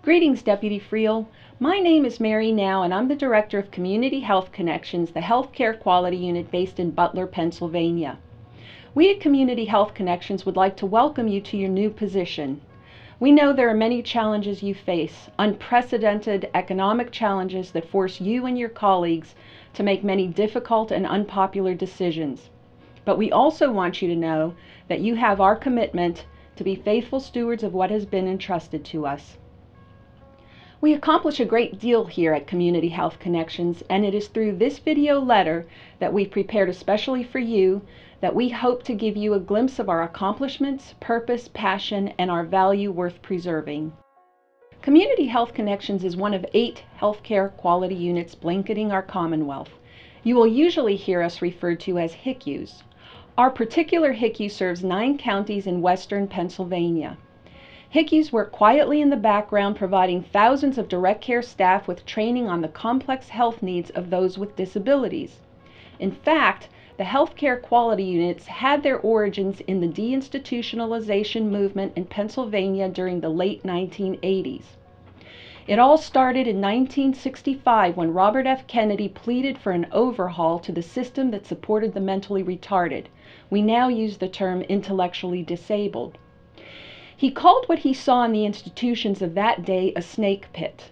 Greetings, Deputy Friel. My name is Mary Now, and I'm the Director of Community Health Connections, the healthcare quality unit based in Butler, Pennsylvania. We at Community Health Connections would like to welcome you to your new position. We know there are many challenges you face, unprecedented economic challenges that force you and your colleagues to make many difficult and unpopular decisions. But we also want you to know that you have our commitment to be faithful stewards of what has been entrusted to us. We accomplish a great deal here at Community Health Connections, and it is through this video letter that we've prepared especially for you that we hope to give you a glimpse of our accomplishments, purpose, passion, and our value worth preserving. Community Health Connections is one of 8 healthcare quality units blanketing our Commonwealth. You will usually hear us referred to as HICUs. Our particular HICU serves 9 counties in western Pennsylvania. HICUs work quietly in the background, providing thousands of direct care staff with training on the complex health needs of those with disabilities. In fact, the healthcare quality units had their origins in the deinstitutionalization movement in Pennsylvania during the late 1980s. It all started in 1965 when Robert F. Kennedy pleaded for an overhaul to the system that supported the mentally retarded. We now use the term intellectually disabled. He called what he saw in the institutions of that day a snake pit.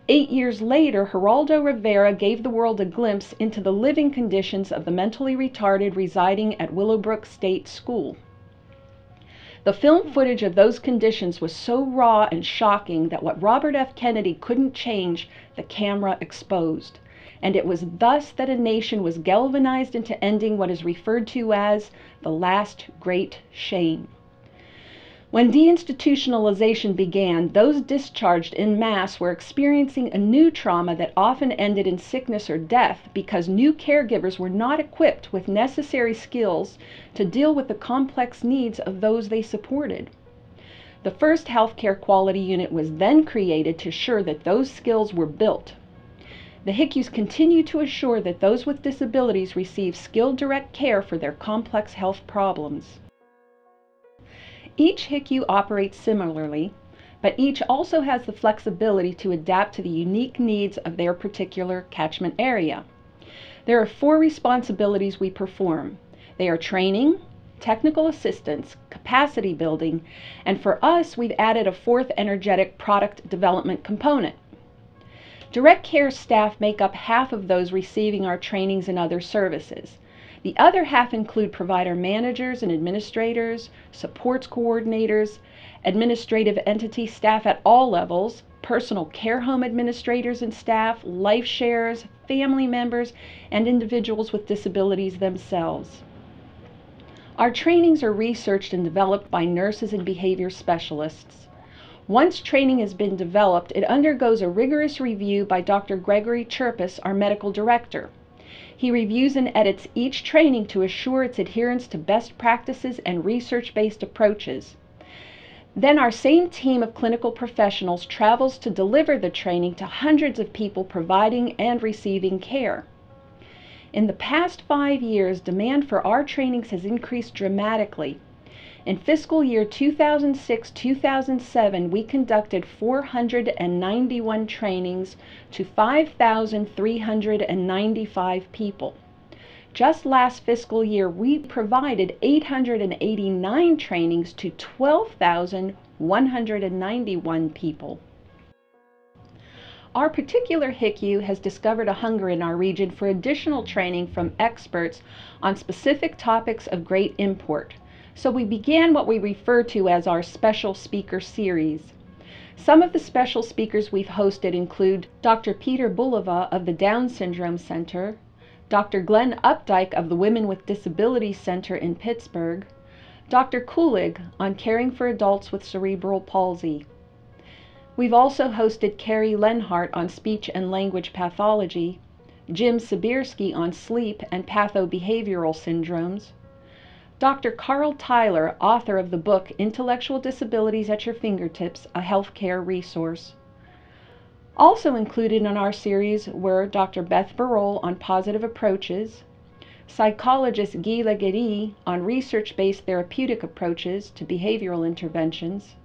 8 years later, Geraldo Rivera gave the world a glimpse into the living conditions of the mentally retarded residing at Willowbrook State School. The film footage of those conditions was so raw and shocking that what Robert F. Kennedy couldn't change, the camera exposed. And it was thus that a nation was galvanized into ending what is referred to as the last great shame. When deinstitutionalization began, those discharged en masse were experiencing a new trauma that often ended in sickness or death because new caregivers were not equipped with necessary skills to deal with the complex needs of those they supported. The first healthcare quality unit was then created to assure that those skills were built. The HICUs continue to assure that those with disabilities receive skilled direct care for their complex health problems. Each HICU operates similarly, but each also has the flexibility to adapt to the unique needs of their particular catchment area. There are 4 responsibilities we perform. They are training, technical assistance, capacity building, and for us, we've added a 4th energetic product development component. Direct care staff make up half of those receiving our trainings and other services. The other half include provider managers and administrators, supports coordinators, administrative entity staff at all levels, personal care home administrators and staff, life sharers, family members, and individuals with disabilities themselves. Our trainings are researched and developed by nurses and behavior specialists. Once training has been developed, it undergoes a rigorous review by Dr. Gregory Chirpus, our medical director. He reviews and edits each training to assure its adherence to best practices and research-based approaches. Then our same team of clinical professionals travels to deliver the training to hundreds of people providing and receiving care. In the past 5 years, demand for our trainings has increased dramatically. In fiscal year 2006-2007, we conducted 491 trainings to 5,395 people. Just last fiscal year, we provided 889 trainings to 12,191 people. Our particular HICU has discovered a hunger in our region for additional training from experts on specific topics of great import. So we began what we refer to as our special speaker series. Some of the special speakers we've hosted include Dr. Peter Bulova of the Down Syndrome Center, Dr. Glenn Updike of the Women with Disabilities Center in Pittsburgh, Dr. Kulig on caring for adults with cerebral palsy. We've also hosted Carrie Lenhart on speech and language pathology, Jim Sibierski on sleep and pathobehavioral syndromes, Dr. Carl Tyler, author of the book Intellectual Disabilities at Your Fingertips, a Healthcare Resource. Also included in our series were Dr. Beth Barol on positive approaches, psychologist Guy Leguéry on research-based therapeutic approaches to behavioral interventions,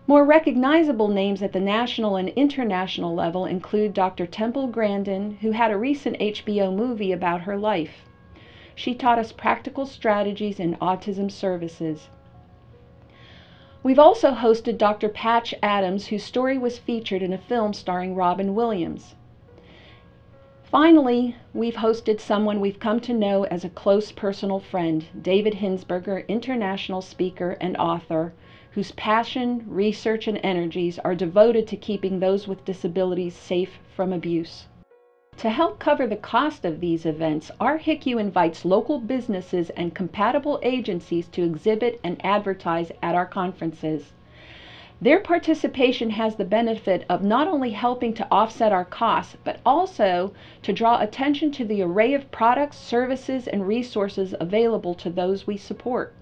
More recognizable names at the national and international level include Dr. Temple Grandin, who had a recent HBO movie about her life. She taught us practical strategies in autism services. We've also hosted Dr. Patch Adams, whose story was featured in a film starring Robin Williams. Finally, we've hosted someone we've come to know as a close personal friend, David Hinsberger, international speaker and author, whose passion, research, and energies are devoted to keeping those with disabilities safe from abuse. To help cover the cost of these events, our HICU invites local businesses and compatible agencies to exhibit and advertise at our conferences. Their participation has the benefit of not only helping to offset our costs, but also to draw attention to the array of products, services, and resources available to those we support.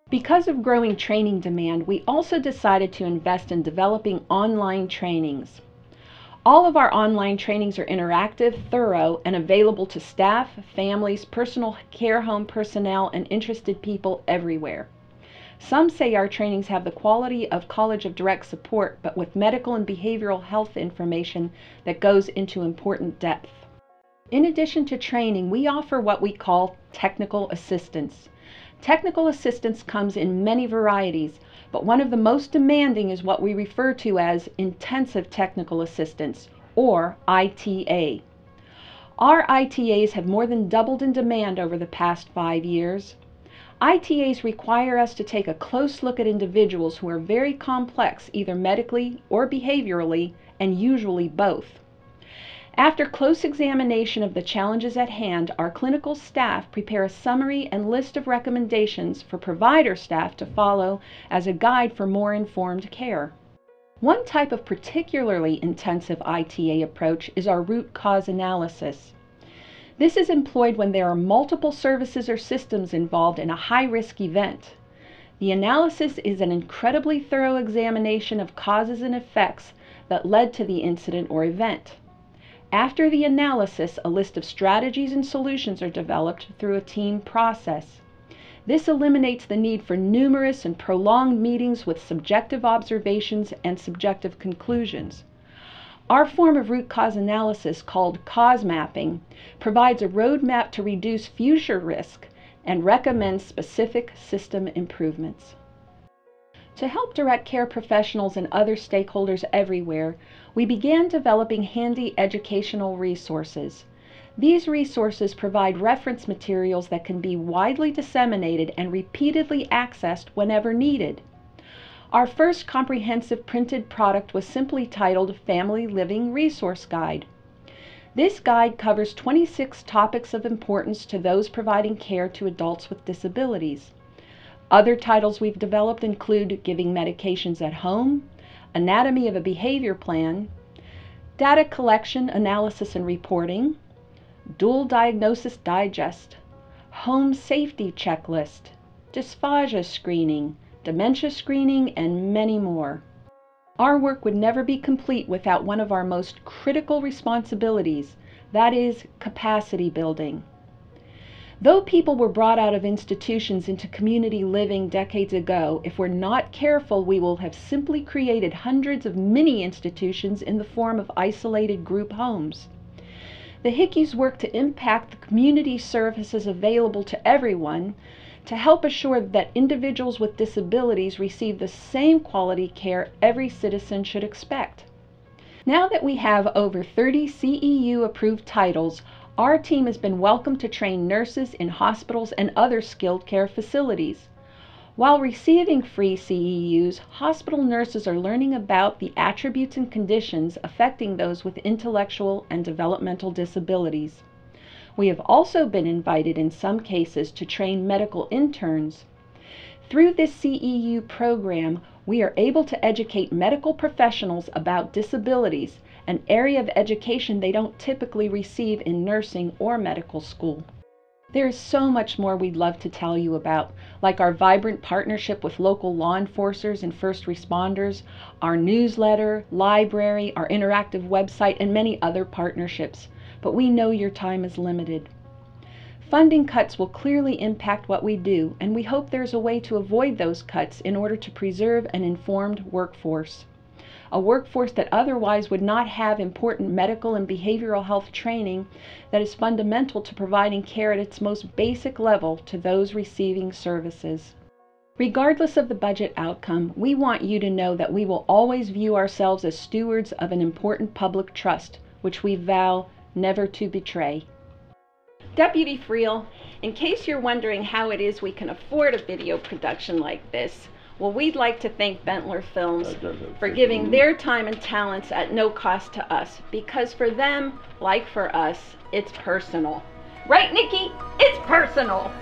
Because of growing training demand, we also decided to invest in developing online trainings. All of our online trainings are interactive, thorough, and available to staff, families, personal care home personnel, and interested people everywhere. Some say our trainings have the quality of College of Direct Support, but with medical and behavioral health information that goes into important depth. In addition to training, we offer what we call technical assistance. Technical assistance comes in many varieties, but one of the most demanding is what we refer to as intensive technical assistance, or ITA. Our ITAs have more than doubled in demand over the past 5 years. ITAs require us to take a close look at individuals who are very complex, either medically or behaviorally, and usually both. After close examination of the challenges at hand, our clinical staff prepare a summary and list of recommendations for provider staff to follow as a guide for more informed care. One type of particularly intensive ITA approach is our root cause analysis. This is employed when there are multiple services or systems involved in a high-risk event. The analysis is an incredibly thorough examination of causes and effects that led to the incident or event. After the analysis, a list of strategies and solutions are developed through a team process. This eliminates the need for numerous and prolonged meetings with subjective observations and subjective conclusions. Our form of root cause analysis, called cause mapping, provides a roadmap to reduce future risk and recommends specific system improvements. To help direct care professionals and other stakeholders everywhere, we began developing handy educational resources. These resources provide reference materials that can be widely disseminated and repeatedly accessed whenever needed. Our first comprehensive printed product was simply titled Family Living Resource Guide. This guide covers 26 topics of importance to those providing care to adults with disabilities. Other titles we've developed include Giving Medications at Home, Anatomy of a Behavior Plan, Data Collection, Analysis and Reporting, Dual Diagnosis Digest, Home Safety Checklist, Dysphagia Screening, Dementia Screening, and many more. Our work would never be complete without one of our most critical responsibilities, that is, capacity building. Though people were brought out of institutions into community living decades ago, if we're not careful, we will have simply created hundreds of mini institutions in the form of isolated group homes. The HICUs work to impact the community services available to everyone, to help assure that individuals with disabilities receive the same quality care every citizen should expect. Now that we have over 30 CEU approved titles, our team has been welcomed to train nurses in hospitals and other skilled care facilities. While receiving free CEUs, hospital nurses are learning about the attributes and conditions affecting those with intellectual and developmental disabilities. We have also been invited in some cases to train medical interns. Through this CEU program, we are able to educate medical professionals about disabilities, an area of education they don't typically receive in nursing or medical school. There is so much more we'd love to tell you about, like our vibrant partnership with local law enforcers and first responders, our newsletter, library, our interactive website, and many other partnerships. But we know your time is limited. Funding cuts will clearly impact what we do, and we hope there's a way to avoid those cuts in order to preserve an informed workforce. A workforce that otherwise would not have important medical and behavioral health training that is fundamental to providing care at its most basic level to those receiving services. Regardless of the budget outcome, we want you to know that we will always view ourselves as stewards of an important public trust, which we vow never to betray. Deputy Friel, in case you're wondering how it is we can afford a video production like this, well, we'd like to thank Bentler Films for giving their time and talents at no cost to us, because for them, like for us, it's personal. Right, Nikki? It's personal.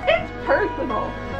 It's personal.